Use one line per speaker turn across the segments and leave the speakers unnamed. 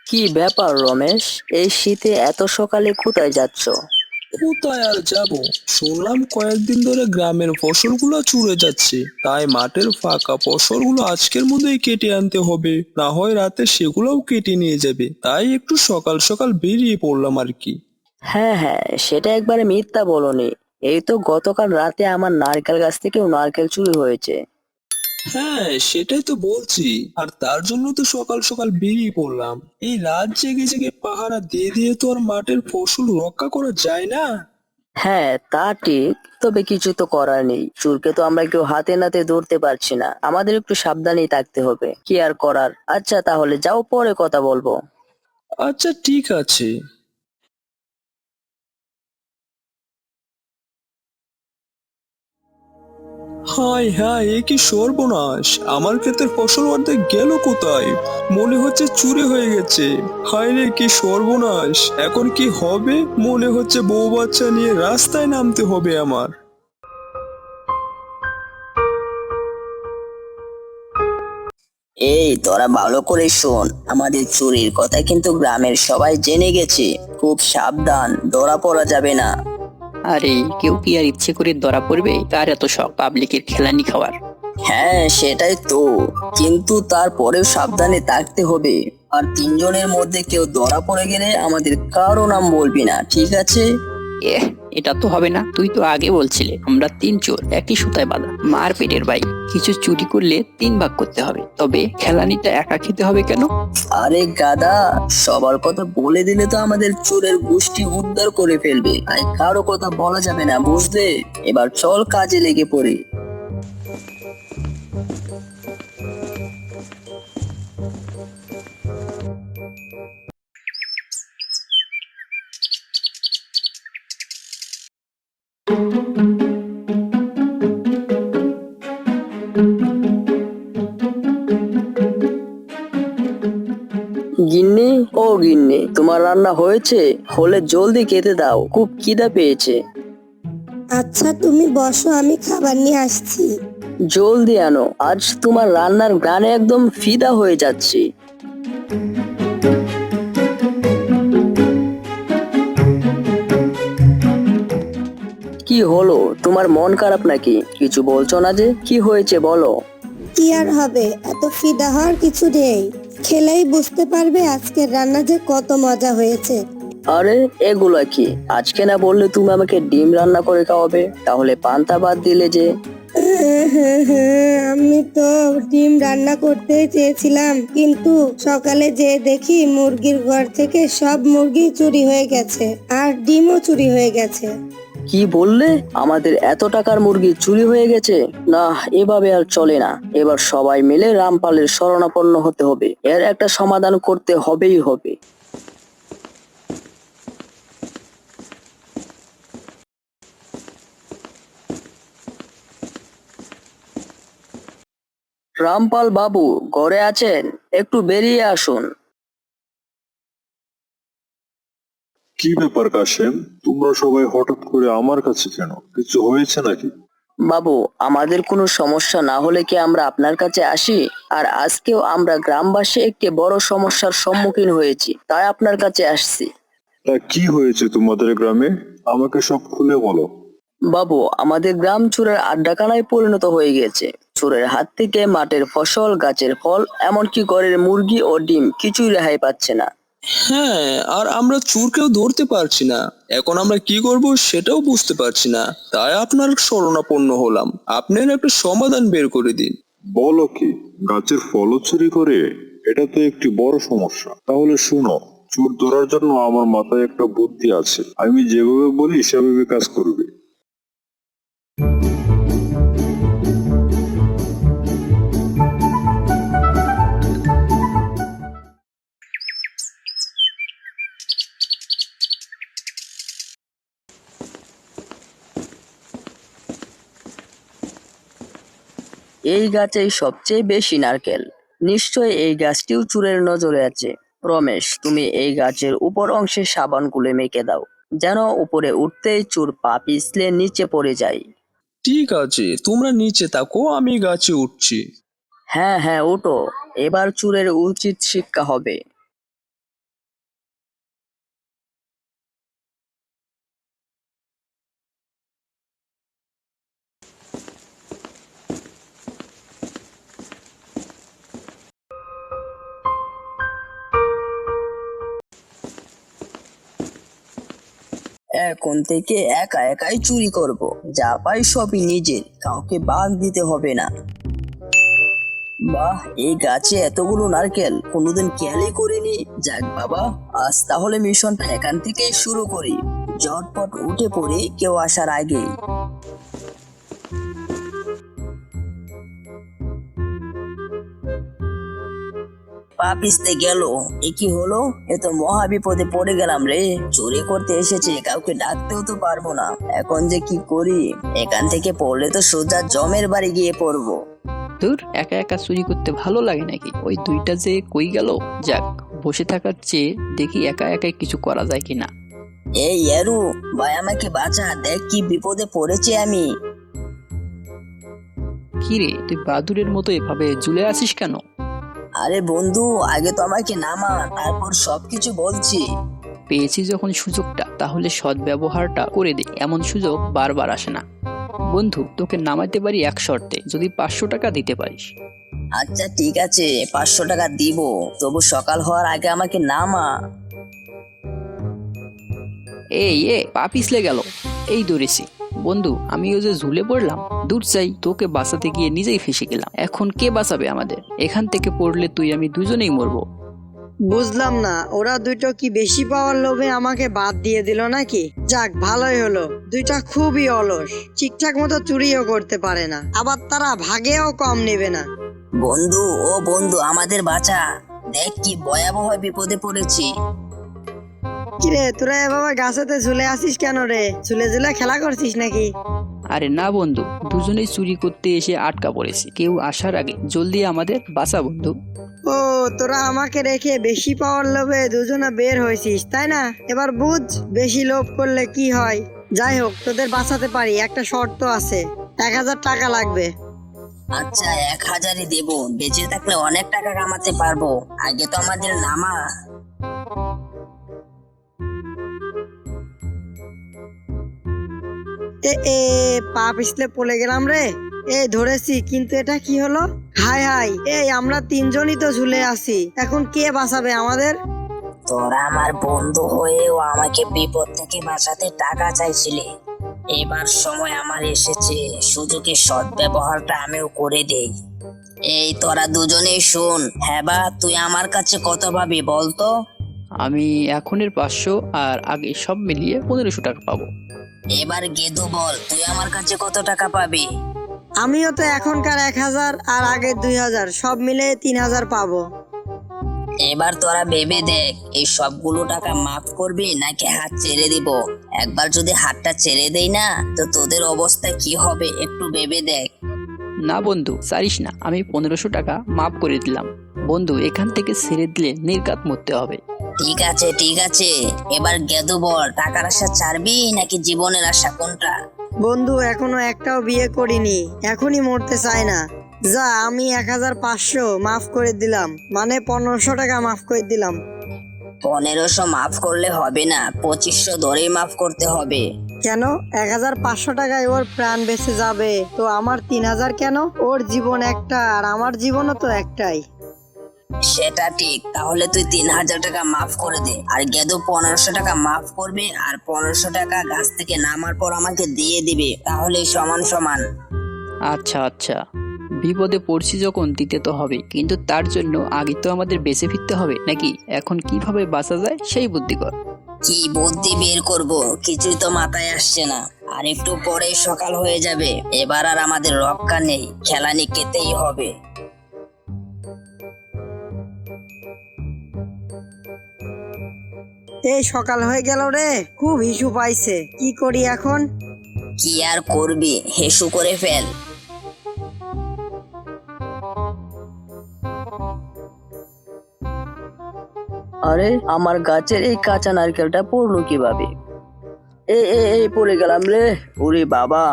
কি ব্যাপার রমেশ? এই শীতে এত সকালে কোথায় যাচ্ছ?
কোথায় আর যাব? শুনলাম কয়েকদিন ধরে গ্রামের ফসলগুলো চুরে যাচ্ছে, তাই মাঠের ফাঁকা ফসলগুলো আজকের মধ্যেই কেটে আনতে হবে, না হয় রাতে সেগুলোও কেটে নিয়ে যাবে। তাই একটু সকাল সকাল বেরিয়ে পড়লাম আর কি।
হ্যাঁ হ্যাঁ, সেটা একবারে মিথ্যা বলনি। এই তো গতকাল রাতে আমার নারকেল গাছ থেকেও নারকেল চুরি হয়েছে।
হ্যাঁ, সেটাই তো বলছি। আর তার জন্য তো সকাল সকাল বেরিয়ে পড়লাম। এই রাত জেগে জেগে পাহারা দিয়ে দিয়ে তো আর মাঠের ফসল রক্ষা করা যায় না।
হ্যাঁ তা ঠিক, তবে কিছু তো করার নেই, চোরকে তো আমরা কেউ হাতে নাতে ধরতে পারছি না, আমাদের একটু সাবধানেই থাকতে হবে, কি আর করার। আচ্ছা তাহলে যাও, পরে কথা বলবো।
আচ্ছা, ঠিক আছে। হায় হায়, এ কি সর্বনাশ! আমার ক্ষেতের ফসল অর্ধেক গেল কোথায়? মনে হচ্ছে চুরি হয়ে গেছে। হায় রে, কি সর্বনাশ! এখন কি হবে? মনে হচ্ছে বউ বাচ্চা নিয়ে রাস্তায় নামতে হবে আমার।
এই তোরা ভালো করে শোন, আমাদের চুরির কথা কিন্তু গ্রামের সবাই জেনে গেছে। খুব সাবধান, ধরা পড়া যাবে না।
আরে কেউ কি আর ইচ্ছে করে ধরা পড়বে? কার এত শখ পাবলিকের খেলানি খাওয়ার?
হ্যাঁ সেটাই তো, কিন্তু তারপরেও সাবধানে থাকতে হবে। আর তিনজনের মধ্যে কেউ ধরা পড়ে গেলে আমাদের কারো নাম বলবি না, ঠিক আছে?
এহ, এটা তো হবে না। তুই তো আগে বলছিলে আমরা তিন চোর একই সুতায় বাঁধা। মার পেটের ভাই, কিছু চুরি করলে তিন ভাগ করতে হবে, তবে খেলানিটা একা খেতে হবে কেন?
আরে গাদা, সবার কথা বলে দিলে তো আমাদের চোরের গোষ্ঠী উদ্ধার করে ফেলবে, তাই কারো কথা বলা যাবে না, বুঝলে? এবার চল কাজে লেগে পড়ি। গিন্নি, ও গিন্নি, তোমার রান্না হয়েছে? হলে জলদি খেতে দাও, খুব খিদা পেয়েছে।
আচ্ছা তুমি বসো, আমি খাবার নিয়ে আসছি।
জলদি আনো, আজ তোমার রান্নার গানে একদম ফিদা হয়ে যাচ্ছি। কি হলো, তোমার মন খারাপ নাকি? কিছু বলছো না যে, কি হয়েছে বলো।
কি আর হবে, এত ফিদা হওয়ার কিছু নেই। খেলেই বুঝতে পারবে আজকের রান্না যে কত মজা হয়েছে।
আরে এগুলা কি? আজকে না বললে তুমি আমাকে ডিম রান্না করে খাওয়াবে, তাহলে পান্তা ভাত দিলে যে।
আমি তো ডিম রান্না করতেই চেয়েছিলাম, কিন্তু সকালে যে দেখি মুরগির ঘর থেকে সব মুরগি চুরি হয়ে গেছে, আর ডিমও চুরি হয়ে গেছে।
কি বললে? আমাদের এত টাকার মুরগি চুরি হয়ে গেছে? না, এভাবে আর চলে না। এবার সবাই মিলে রামপালের শরণাপন্ন হতে হবে, এর একটা সমাধান করতে হবেই হবে। রামপাল বাবু, ঘরে আছেন? একটু বেরিয়ে আসুন।
কি ব্যাপার কাশেম? তোমরা সবাই হঠাৎ করে আমার কাছে কেন? কিছু হয়েছে নাকি?
বাবু, আমাদের কোনো সমস্যা না হলে কি আমরা আপনার কাছে আসি? আর আজকেও আমরা গ্রামবাসী একটি বড় সমস্যার সম্মুখীন হয়েছি, তাই আপনার কাছে আসছি।
তা কি হয়েছে তোমাদের গ্রামে? আমাকে সব খুলে বলো।
বাবু, আমাদের গ্রাম চোরের আড্ডাখানায় পরিণত হয়ে গেছে। চোরের হাত থেকে মাঠের ফসল, গাছের ফল, এমনকি ঘরের মুরগি ও ডিম কিছুই রেহাই পাচ্ছে না।
হ্যাঁ, আর আমরা চোরকেও ধরতে পারছি না। এখন আমরা কি করব সেটাও বুঝতে পারছি না। তাই আপনার শরণাপন্ন হলাম, আপনার একটা সমাধান বের করে দিন।
বলো কি, গাছের ফলও চুরি করে? এটা তো একটি বড় সমস্যা। তাহলে শুনো, চোর ধরার জন্য আমার মাথায় একটা বুদ্ধি আছে। আমি যেভাবে বলি সেভাবে কাজ করবে।
এই গাছেই সবচেয়ে বেশি নারকেল, নিশ্চয় এই গাছটিও চোরের নজরে আছে। রমেশ, তুমি এই গাছের উপর অংশে সাবান গুলে মেখে দাও, যেন উপরে উঠতেই চোর পা পিছলে নিচে পড়ে যায়।
ঠিক আছে, তোমরা নিচে থাকো, আমি গাছে উঠছি।
হ্যাঁ হ্যাঁ, ওঠো, এবার চোরের উচিত শিক্ষা হবে। এখন থেকে একা একাই চুরি করব, যা পাই সবই নিজের, কাউকে ভাগ দিতে হবে না। বাহ, এই গাছে এতগুলো নারকেল কোনোদিন খেয়ালই করিনি। যাক বাবা, আজ তাহলে মিশনটা এখান থেকেই শুরু করি। ঝটপট উঠে পড়ি কেউ আসার আগেই। পা পিছতে গেল, এ কি হলো? এ তো মহা বিপদে পড়ে গেলাম রে। চুরি করতে এসেছে, কাউকে ডাকতেও তো পারবো না। এখন যে কি করি? এখান থেকে পড়লে তো সোজা জমের বাড়ি গিয়ে পড়বো।
দূর, একা একা চুরি করতে ভালো লাগে নাকি? ওই দুইটা যে কই গেল? যাক, বসে থাকার চেয়ে দেখি একা একাই কিছু করা যায় কিনা।
এই এরু ভাই, আমাকে বাঁচা, দেখ কি বিপদে পড়েছি আমি।
কিরে, তুই বাদুড়ের মতো এভাবে ঝুলে আছিস কেন?
আরে বন্ধু, আগে তো আমাকে নামা, তারপর সবকিছু বলছি।
পেয়েছি যখন সুযোগটা, তাহলে সৎ ব্যবহারটা করে দে। এমন সুযোগ বারবার আসে না। বন্ধু, তোকে নামাইতে পারি এক শর্তে, যদি 500 টাকা দিতে পারিস।
আচ্ছা ঠিক আছে, 500 টাকা দিব, তবু সকাল হওয়ার আগে আমাকে নামা।
পা পিছলে গেল। এই ধরেছি। বন্ধু, আমিও যে ঝুলে পড়লাম। দূর চাই, তোকে বাঁচাতে গিয়ে নিজেই ফেসে গেলাম। এখন কে বাঁচাবে আমাদের? এখান থেকে পড়লে তুই আমি দুজনেই মরবো।
বুঝলাম না, ওরা দুটো কি বেশি পাওয়ার লোভে আমাকে বাদ দিয়ে দিল নাকি? যাক, ভালোই হলো। দুইটা খুবই অলস, ঠিকঠাক মতো চুরিও করতে পারে না, আবার তারা ভাগেও কম নেবে না।
বন্ধু, ও বন্ধু, আমাদের বাঁচা, দেখ কি ভয়াবহ বিপদে পড়েছি।
কিরে, তোরা এভাবে গাছেতে ঝুলে আসিস কেন রে? ঝুলে ঝুলে খেলা করছিস নাকি?
আরে না বন্ধু, দুজনেই চুরি করতে এসে আটকা পড়েছি। কেউ আসার আগে জলদি আমাদের বাঁচা বন্ধু।
ও, তোরা আমাকে রেখে বেশি পাওয়ার লোভে দুজনে বের হয়েছিস, তাই না? এবার বুঝ, বেশি লোভ করলে কি হয়। যাই হোক, তোদের বাঁচাতে পারি, একটা শর্ত আছে। 1000 টাকা লাগবে।
আচ্ছা, 1000ই দেবো, বেঁচে থাকলে অনেক টাকা কামাতে পারবো। আগে তো আমাদের নামা।
এ পা পিছলে পড়ে গেলাম রে। এই ধরেছি, কিন্তু এটা কি হলো? হাই হাই, এই আমরা তিনজনই তো ঝুলে আছি, এখন কে বাঁচাবে আমাদের?
তোরা আমার বন্ধু হয়েও আমাকে বিপদ থেকে বাঁচাতে টাকা চাইছিলি। এবার সময় আমার এসেছে, সুযোগের সৎ ব্যবহারটা আমিও করে দেই। এই তোরা দুজনেই শোন। হ্যাঁ বা, তুই আমার কাছে কত ভাবি বলতো?
আমি এখনের 500 আর আগে সব মিলিয়ে 1500 টাকা পাবো।
এবার গেদু বল, তুই আমার কাছে কত টাকা পাবি?
আমিও তো এখনকার 1000 আর আগে 2000, সব মিলে 3000 পাবো।
এবার তোরা ভেবে দেখ, এই সবগুলো টাকা মাফ করবি নাকি হাত ছেড়ে দিব? একবার যদি হাতটা ছেড়ে দেই না, তো তোদের অবস্থা কি হবে একটু ভেবে দেখ।
না বন্ধু, ছাড়িস না, আমি 1500 টাকা মাফ করে দিলাম। বন্ধু, এখান থেকে ছেড়ে দিলে নির্ঘাত মরতে হবে।
ঠিক আছে ঠিক আছে, এবার গেদু বল, টাকার আশা ছাড়বি নাকি জীবনের আশা, কোনটা?
বন্ধু, এখনো একটাও বিয়ে করিনি, এখনই মরতে চাই না। যা, আমি 1500 মাফ করে দিলাম, মানে 1500 টাকা মাফ করে দিলাম।
1500 মাফ করলে হবে না, 2500 ধরেই মাফ করতে হবে।
কেন? 1500 টাকায় ওর প্রাণ বেঁচে যাবে, তো আমার 3000 কেন? ওর জীবন একটা আর আমার জীবনও তো একটাই।
সেটা ঠিক, তাহলে তুই 3000 টাকা মাফ করে দে, আর গেদু 1500 টাকা মাফ করবে, আর 1500 টাকা গাছ থেকে নামার পর আমাকে দিয়ে দিবে, তাহলে সমান সমান।
আচ্ছা আচ্ছা, বিপদে পড়ছি যখন দিতে তো হবে, কিন্তু তার জন্য আগে তো আমাদের বেঁচে ফিরতে হবে নাকি? এখন কিভাবে বাঁচা যায় সেই বুদ্ধি কর।
কি বুদ্ধি বের করব, কিছুই তো মাথায় আসছে না। আর একটু পরে সকাল হয়ে যাবে, এবার আর আমাদের রক্ষা নেই, খেলানি খেতেই হবে।
এই সকাল হয়ে গেল রে, খুব হিসু পাইছে, কি করি এখন?
কি আর করবি, হেসু করে ফেল। আরে, আমার গাছের এই কাঁচা নারকেলটা পড়লো কিভাবে? এই পড়ে গেলাম রে, ওরে বাবা।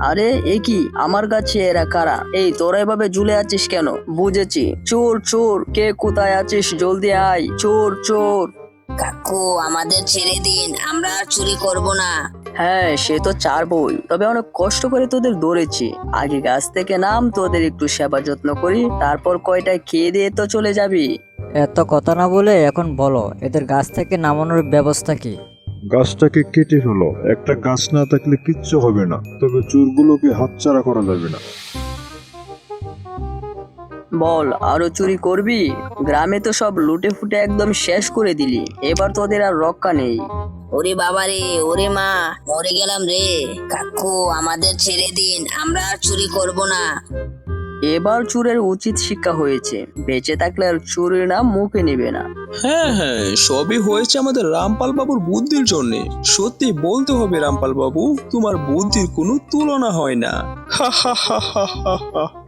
আরে এ কি, আমার গাছে এরা কারা? এই তোরা এভাবে ঝুলে আছিস কেন? বুঝেছি, চোর চোর, কে কোথায় আছিস জলদি আয়, চোর চোর। কাকু, আমাদের ছেড়ে দিন, আমরা আর চুরি করব না। হ্যাঁ, সে তো ছাড়বই, তবে অনেক কষ্ট করে তোদের ধরেছি। আগে গাছ থেকে নাম, তোদের একটু সেবা যত্ন করি, তারপর কয়টা খেয়ে দিয়ে তো চলে যাবি।
এত কথা না বলে এখন বলো, এদের গাছ থেকে নামানোর ব্যবস্থা কি?
গাছটাকে কেটে ফেলো। একটা গাছ না থাকলে কিচ্ছু হবে না, তবে চোরগুলোকে হাতছাড়া করা যাবে না।
বল, আরো চুরি করবি? গ্রামে তো সব লুটে ফুটে একদম শেষ করে দিলি, এবার তোদের আর রক্ষা নেই।
ওরে বাবা রে, ওরে মা, মরে গেলাম রে। কাকু আমাদের ছেড়ে দিন, আমরা আর চুরি করব না।
এবার চুরের উচিত শিক্ষা হয়েছে, বেঁচে থাকলে আর চুরির নাম মুখে নিবে না।
হ্যাঁ হ্যাঁ, সবই হয়েছে আমাদের রামপাল বাবুর বুদ্ধির জন্য। সত্যি বলতে হবে রামপাল বাবু, তোমার বুদ্ধির কোনো তুলনা হয় না। হা হা হা হা হা হা।